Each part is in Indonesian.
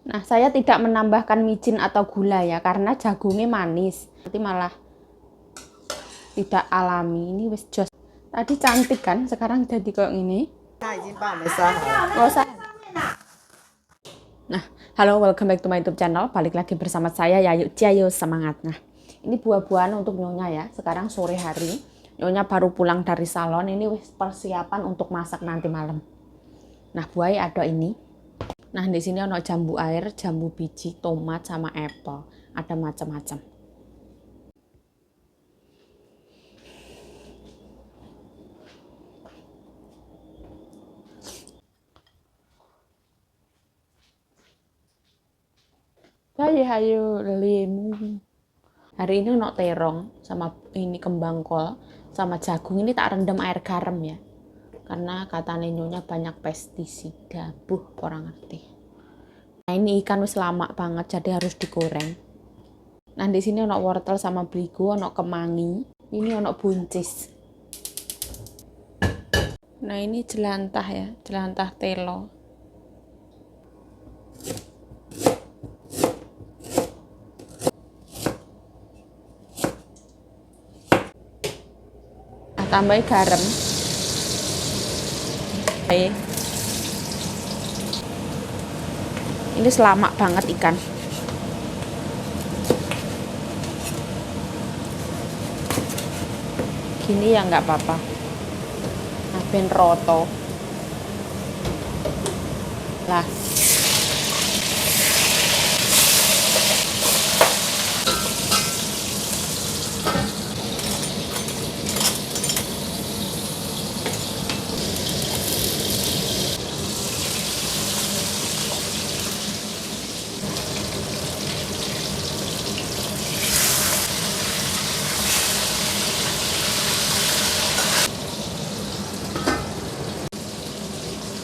Nah, saya tidak menambahkan micin atau gula ya, karena jagungnya manis. Nanti malah tidak alami. Ini wis jos. Tadi cantik kan, sekarang jadi kayak gini. Nggak usah. Nah, halo, welcome back to my YouTube channel. Balik lagi bersama saya, Yayu Ciayo Semangat. Nah, ini buah-buahan untuk Nyonya ya. Sekarang sore hari. Nyonya baru pulang dari salon. Ini wis persiapan untuk masak nanti malam. Nah, buahnya ada ini. Nah, di sini ada jambu air, jambu biji, tomat, sama apple. Ada macam-macam. Hayu limu. Hari ini ono terong sama ini kembang kol sama jagung. Ini tak rendam air garam ya. Karena katanya Nyonya banyak pestisida. Orang ngerti. Nah, ini ikan wis lama banget jadi harus digoreng. Nah, di sini ono wortel sama beligo, ono kemangi, ini ono buncis. Nah, ini jelantah ya, jelantah telo. Nah, tambahin garam. Ini selama banget ikan. Gini ya nggak apa-apa. Nah, ben roto. Lah.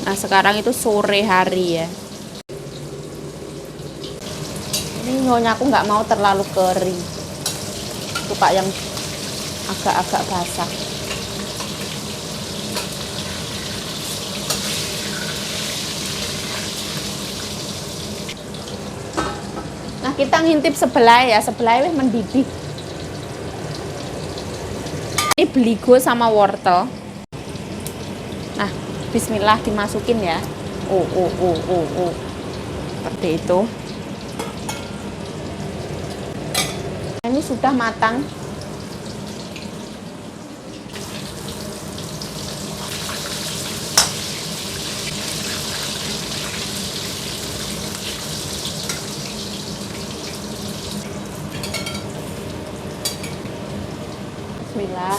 Nah, sekarang itu sore hari ya. Ini Nyonya aku nggak mau terlalu kering. Suka yang agak-agak basah. Nah, kita ngintip sebelah ya, sebelah wis mendidih. Ini beligo sama wortel. Nah, bismillah dimasukin ya. Seperti itu. Ini sudah matang. Bismillah.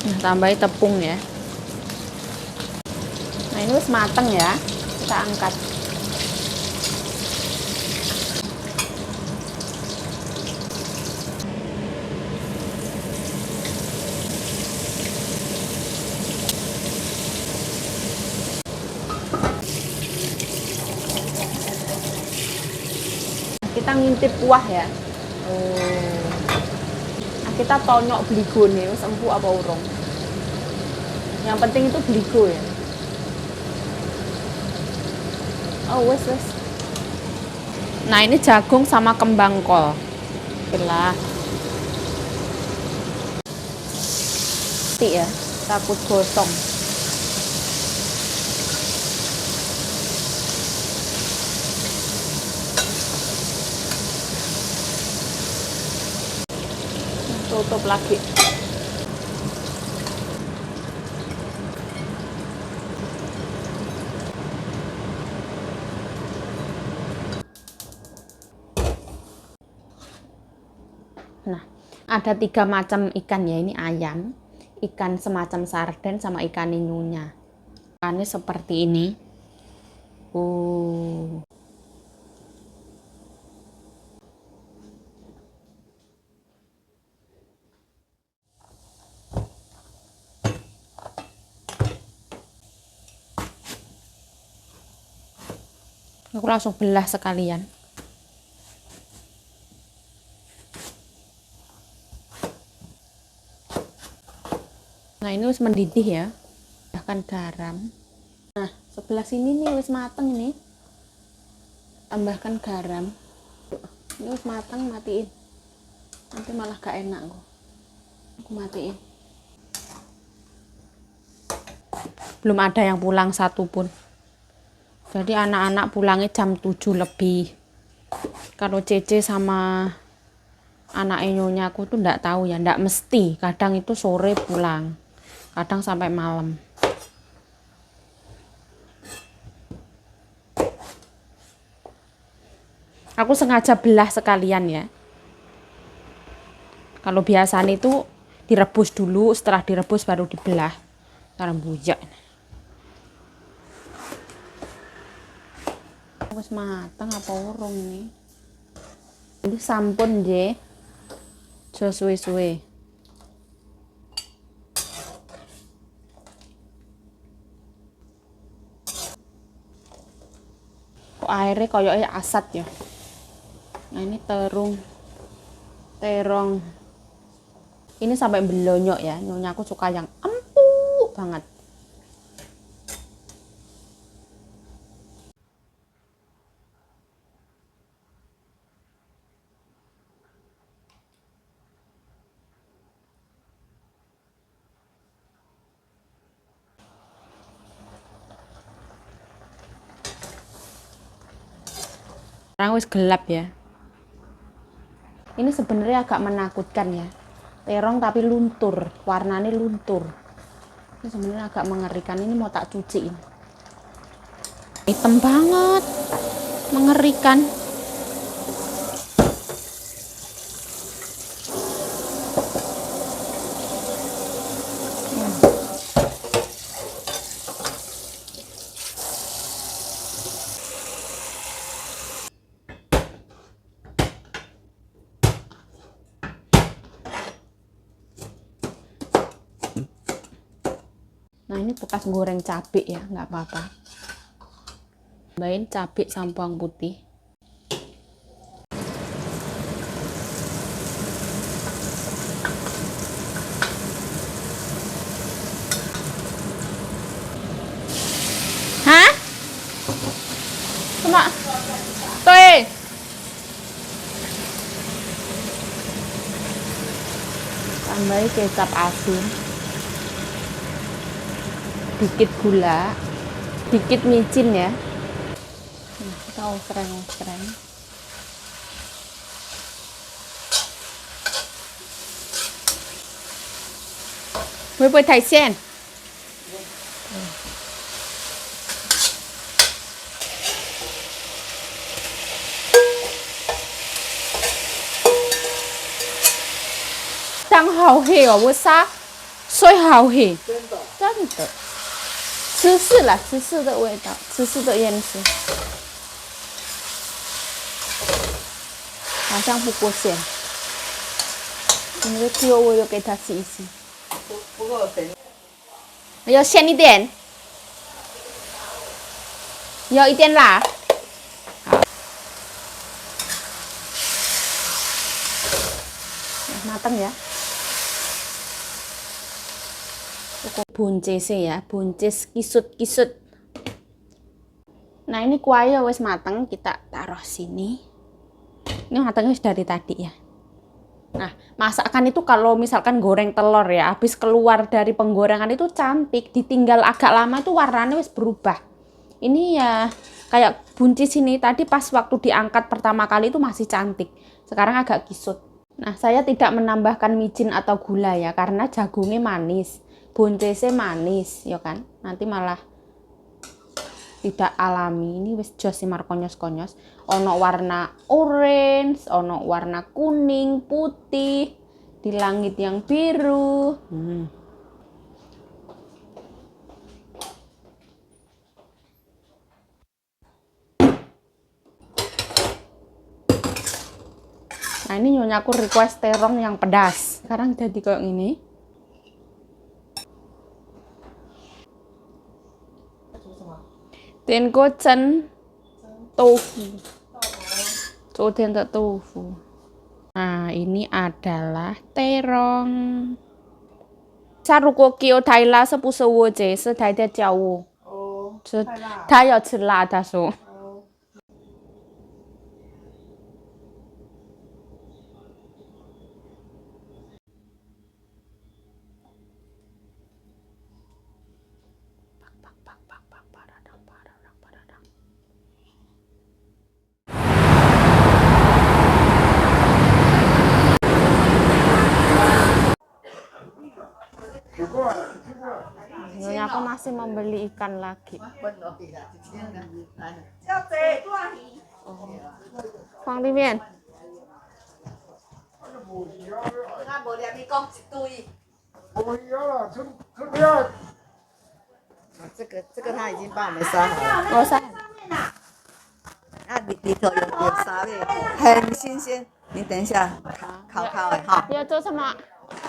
Nah, tambahin tepung ya. Nah, ini wis mateng ya. Kita angkat. Kita ngintip kuah ya. Nah, kita tonyok beligo nih, wis empuk apa urung. Yang penting itu beligo ya. Wes. Nah, ini jagung sama kembang kol. Bismillah. Ya, takut gosong. Tutup lagi. Ada 3 macam ikan ya, ini ayam, ikan semacam sarden, sama ikan ninyonya. Ikannya seperti ini. Aku langsung belah sekalian. Nah, ini wis mendidih ya. Tambahkan garam. Nah, sebelah sini nih wis mateng ini. Tambahkan garam. Ini wis mateng, matiin. Nanti malah gak enak kok. Aku matiin. Belum ada yang pulang satu pun. Jadi anak-anak pulangnya jam 7 lebih. Kalau Cece sama anak nyonya aku tuh ndak tahu ya, ndak mesti. Kadang itu sore pulang, kadang sampai malam. Aku sengaja belah sekalian ya. Kalau biasanya itu direbus dulu, setelah direbus baru dibelah. Sekarang bujak. Wis mateng apa urung ini? Ini sampun nggih. Jo suwe-suwe. Kok airnya koyoknya asat ya. Nah, ini terong. Ini sampai belonyok ya. Nyonya aku suka yang empuk banget. Sekarang wis gelap ya. Ini sebenarnya agak menakutkan ya. Terong tapi luntur, warnanya luntur. Ini sebenarnya agak mengerikan. Ini mau tak cuciin. Hitam banget, mengerikan. Nah, ini bekas goreng cabai ya, nggak apa-apa. Tambahin cabai sama bawang putih. Hah? Cuma tuh. Tambahin kecap asin. Dikit gula, dikit micin ya. Nah, kita osreng. Mới bơi thải sen. Đang hào hề ở bữa xa, xôi hào hề. 真的。芝士啦，芝士的味道，芝士的颜色，好像不够咸，因为丢我又给它洗一洗，不够咸，要咸一点，要一点辣，好，matang ya. Buncis ya, buncis kisut. Nah, ini kuahnya wis mateng, kita taruh sini. Ini matangnya dari tadi ya. Nah, masakan itu kalau misalkan goreng telur ya, habis keluar dari penggorengan itu cantik, ditinggal agak lama itu warnanya wis berubah. Ini ya kayak buncis ini tadi pas waktu diangkat pertama kali itu masih cantik, sekarang agak kisut. Nah, saya tidak menambahkan micin atau gula ya, karena jagungnya manis. Buncisnya manis ya kan, nanti malah tidak alami. Ini wis jos simar konyos ono warna orange, ono warna kuning, putih, di langit yang biru. Nah ini nyonyaku request terong yang pedas. Sekarang jadi kayak gini. Tiền cô chân tofu. Coden tofu. Nah ini adalah terong. Saruko kyo Thailand sepusewo je, sedai dia jauh. Oh,他要吃辣，他说。Nyonya aku masih membeli ikan lagi. Fang di mian. 这个他已经帮我们杀好了。我杀。那里头有沙粒，很新鲜。你等一下烤哎哈。要做什么？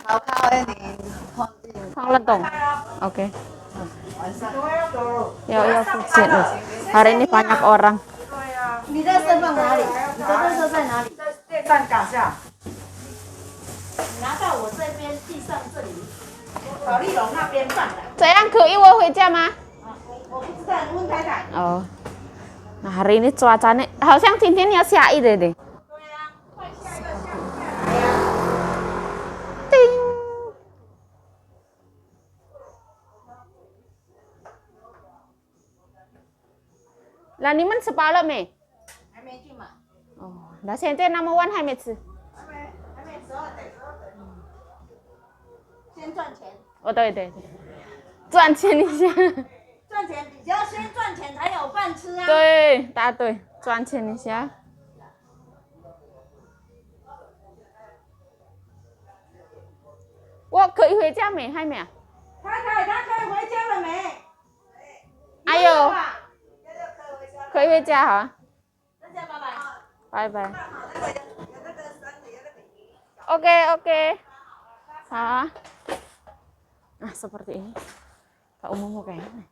烤哎，你放进。放冷冻。Oke. 晚上都要付钱了。Hari ini banyak orang. 你的身放哪里？你的垃圾在哪里？在电站杆下。拿到我这边地上这里，保利龙那边放的。这样可以我回家吗？我不知道，你问太太。Oh. Nah hari ini cuacanya, harusnya cincinnya siai deh deh. Ting. Là 你们吃饱了没？还没去买。哦，那现在那么晚还没吃？还没12点。先赚钱。哦，对对对，赚钱一下。赚钱，你要先赚钱才有饭吃啊。对，答对，赚钱一下。我可以回家没？还没啊？太太，他可以回家了没？哎呦，可以回家好啊。大家拜拜。拜拜。Oke oke. Hah? Nah seperti ini. Pak umum kayaknya.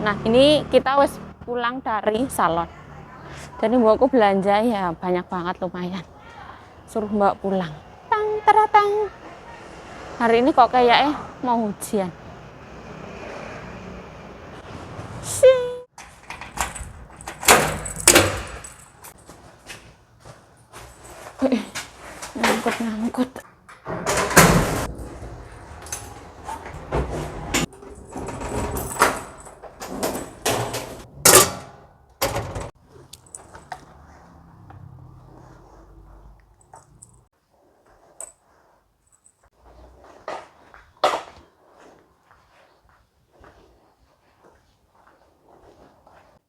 Nah ini kita wes pulang dari salon. Jadi mbakku belanja ya banyak banget lumayan. Suruh mbak pulang. Tang teratang. Hari ini kok kayaknya mau hujan. Ngangkut.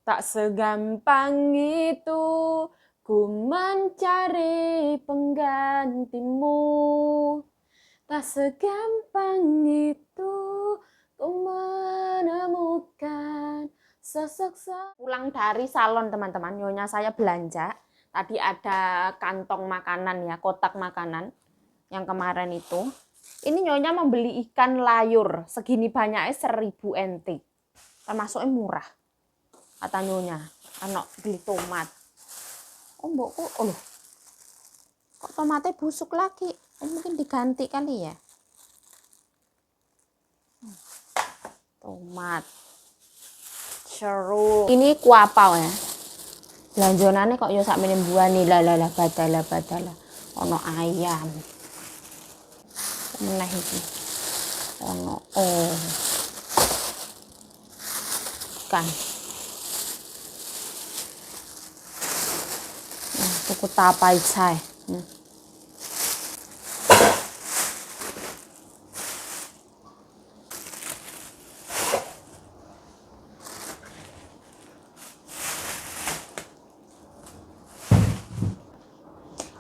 Tak segampang itu ku mencari penggantimu. Tak segampang itu ku menemukan sosok. Pulang dari salon teman-teman, nyonya saya belanja. Tadi ada kantong makanan ya, kotak makanan yang kemarin itu. Ini nyonya membeli ikan layur segini banyaknya 1000 NT. Termasuknya murah. Kata nyonya, anak beli tomat. Oh mbokku, oh loh, kok tomatnya busuk lagi? Oh, mungkin diganti kali ya. Tomat, seru. Ini kuapau ya. Belanjonane kok yo sak meneh buane lah badala. Ono ayam. Meneh iki. Ono ikan. Tuku tapai chai.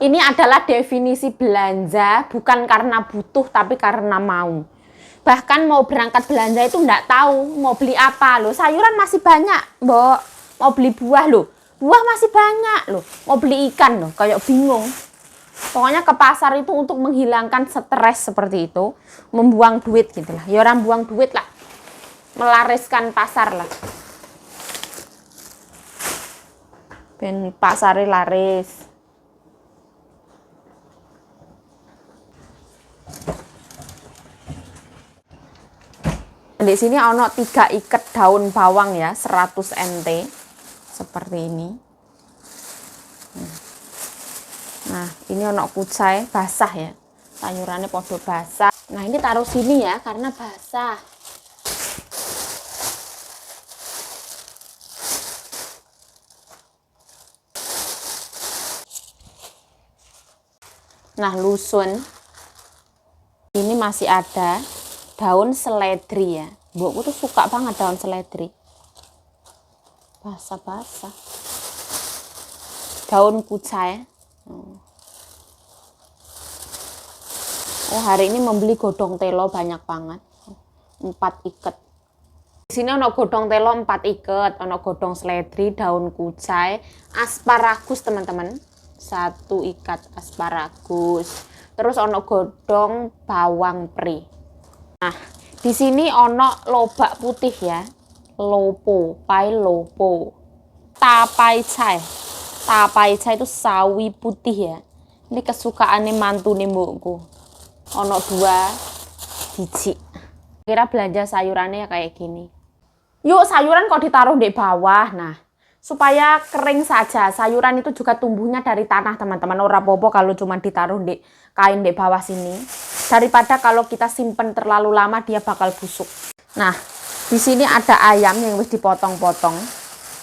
Ini adalah definisi belanja bukan karena butuh tapi karena mau. Bahkan mau berangkat belanja itu enggak tahu mau beli apa loh. Sayuran masih banyak, Mbok. Mau beli buah loh. Buah masih banyak loh. Mau beli ikan loh, kayak bingung. Pokoknya ke pasar itu untuk menghilangkan stres seperti itu, membuang duit gitu lah. Ya orang buang duit lah. Melariskan pasar lah. Ben pasare laris. Di sini ono 3 ikat daun bawang ya, 100 NT. Seperti ini. Nah, ini ono kucai basah ya. Sayurannya podo basah. Nah, ini taruh sini ya karena basah. Nah, lusun. Ini masih ada daun seledri ya. Mbokku tuh suka banget daun seledri. Basah-basah. Daun kucai. Hari ini membeli godong telo banyak banget. 4 ikat. Di sini ono godong telo 4 ikat, ono godong seledri, daun kucai, asparagus teman-teman. 1 ikat asparagus. Terus ono godong bawang pri. Nah, di sini ono lobak putih ya. Lopo, pai lopo. Tapai cai. Tapai cai itu sawi putih ya. Ini kesukaannya mantu nih mbokku. Ono 2 biji. Kira belanja sayurannya ya kayak gini. Yuk sayuran kok ditaruh di bawah. Nah, supaya kering saja. Sayuran itu juga tumbuhnya dari tanah teman-teman. Ora apa-apa kalau cuma ditaruh di kain di bawah sini. Daripada kalau kita simpen terlalu lama dia bakal busuk. Nah, di sini ada ayam yang wis dipotong-potong.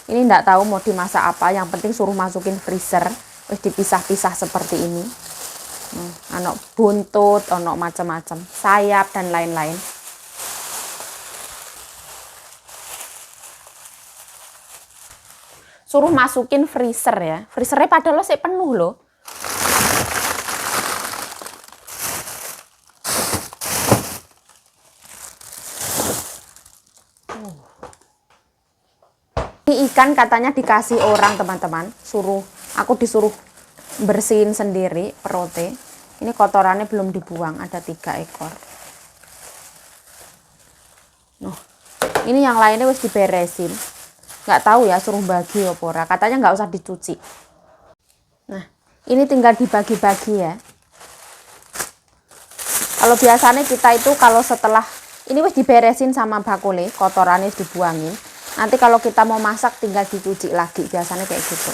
Ini enggak tahu mau dimasak apa. Yang penting suruh masukin freezer. Wis dipisah-pisah seperti ini. Ono buntut, ono macam-macam, sayap dan lain-lain. Suruh masukin freezer ya. Freezernya padahal sih penuh loh. Ini ikan katanya dikasih orang teman-teman. Aku disuruh bersihin sendiri perutnya. Ini kotorannya belum dibuang, ada 3 ekor. Ini yang lainnya wis diberesin. Nggak tahu ya suruh bagi apa ora. Katanya nggak usah dicuci. Nah, ini tinggal dibagi-bagi ya. Kalau biasanya kita itu kalau setelah ini wis diberesin sama bakule, kotorannya wis dibuangin. Nanti kalau kita mau masak tinggal dicuci lagi. Biasanya kayak gitu.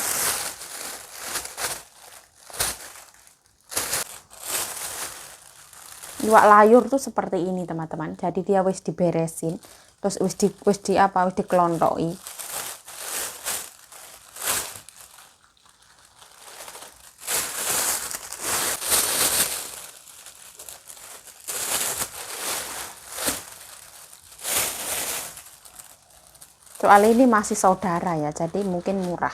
Iwak layur tuh seperti ini teman-teman. Jadi dia wis diberesin, terus wis dikelontoki. Soalnya ini masih saudara ya, jadi mungkin murah.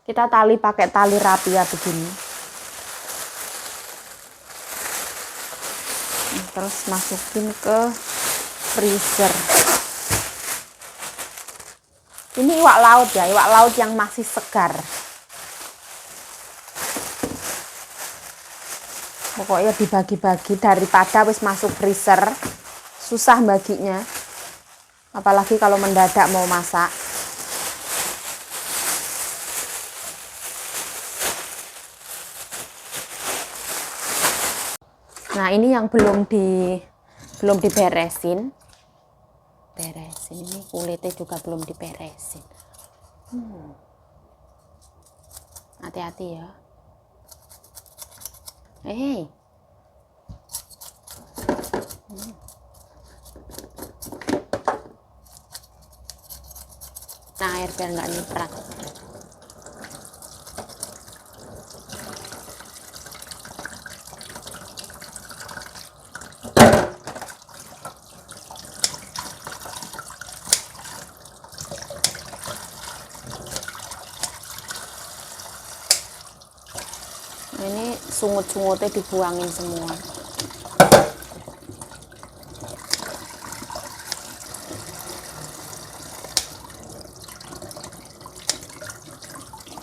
Kita tali pakai tali rapia begini. Terus masukin ke freezer. Ini iwak laut ya, iwak laut yang masih segar. Pokoknya dibagi-bagi daripada wis masuk freezer. Susah baginya. Apalagi kalau mendadak mau masak. Nah, ini yang belum diberesin. Ini kulitnya juga belum diberesin. Hati-hati ya. Nah, air biar nggak niprat. sungut-sungutnya dibuangin semua.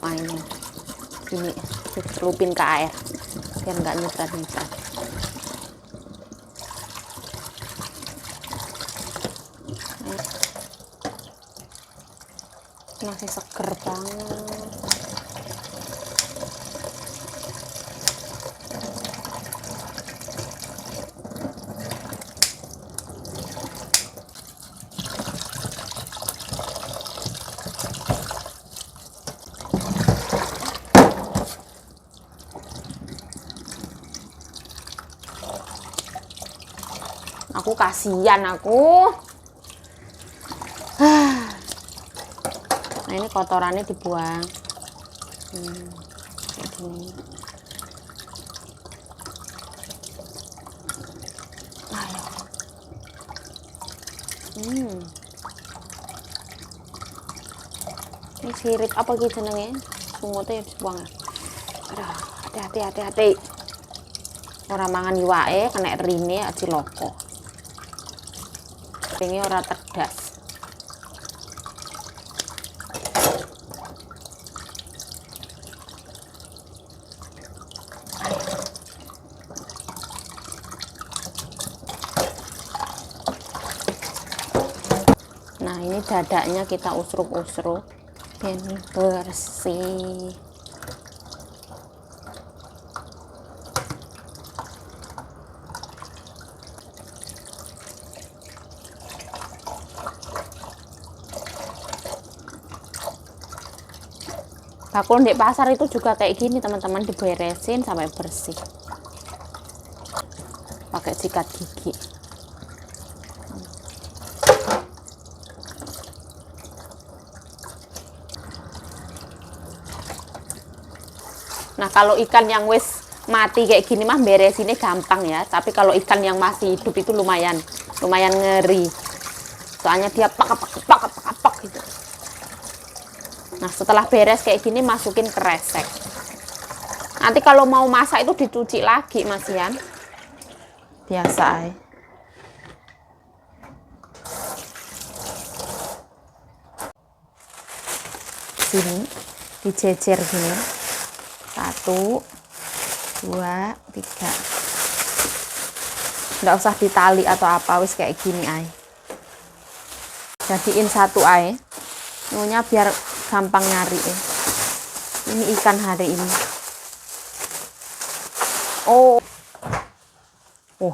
Nah ini gini dicelupin ke air biar nggak nyiprat-nyiprat. Masih seger banget. Aku kasihan aku. Nah ini kotorannya dibuang. Kayak gini. Ayo. Ini sirip apa gitu jenenge? Sungutnya dibuang. Aduh, hati-hati. Orang mangan iwake kena rine aja loko. Ini ora terdas. Nah ini dadanya kita usruk-usruk biar bersih. Bakul di pasar itu juga kayak gini teman-teman, diberesin sampai bersih pakai sikat gigi. Nah kalau ikan yang wis mati kayak gini mah beresinnya gampang ya, tapi kalau ikan yang masih hidup itu lumayan ngeri, soalnya dia pak gitu. Nah setelah beres kayak gini masukin kresek. Nanti kalau mau masak itu dicuci lagi Mas Yan. Biasa. Sini dijejer gini. 1, 2, 3. Nggak usah ditali atau apa, wis kayak gini ay. Jadiin satu ay. Nunya biar gampang nyari ya. Ini ikan hari ini. Oh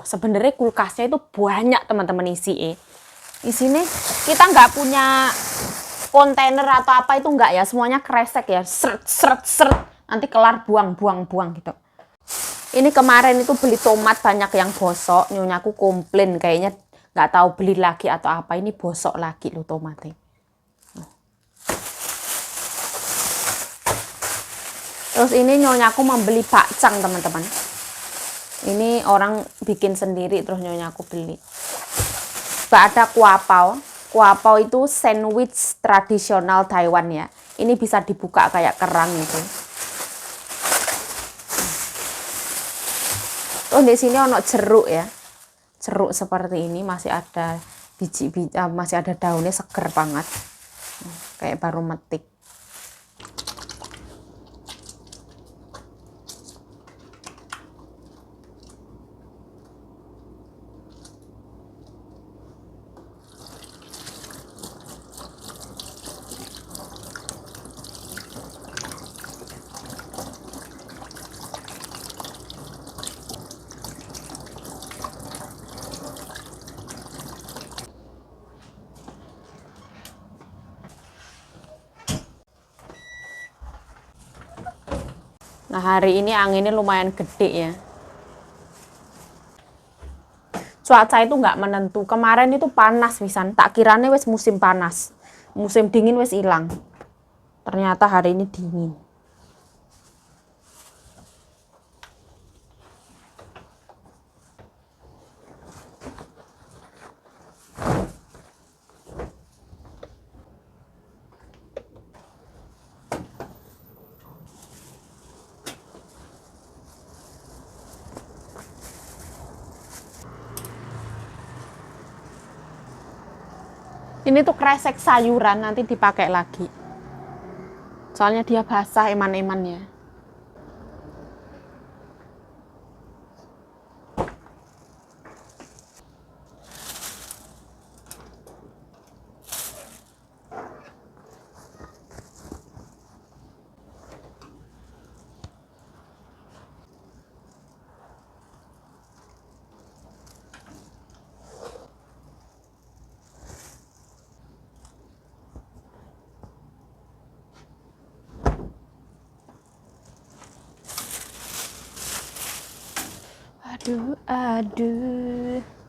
sebenarnya kulkasnya itu banyak teman-teman isi. Isinya kita nggak punya kontainer atau apa itu enggak ya, semuanya kresek ya, seret. Nanti kelar buang gitu. Ini kemarin itu beli tomat banyak yang bosok, nyonyaku komplain kayaknya nggak tahu beli lagi atau apa, ini bosok lagi loh tomatnya. Terus ini nyonyaku membeli bakcang teman-teman. Ini orang bikin sendiri terus nyonyaku beli. Ada kuapao. Kuapao itu sandwich tradisional Taiwan ya. Ini bisa dibuka kayak kerang itu. Terus di sini ono jeruk ya. Jeruk seperti ini masih ada biji-biji, masih ada daunnya, seger banget. Kayak baru metik. Nah hari ini anginnya lumayan gede ya. Cuaca itu nggak menentu. Kemarin itu panas pisan. Tak kiranya wes musim panas. Musim dingin wes hilang. Ternyata hari ini dingin. Ini tuh kresek sayuran, nanti dipakai lagi. Soalnya dia basah eman-emannya. Aduh, aduh.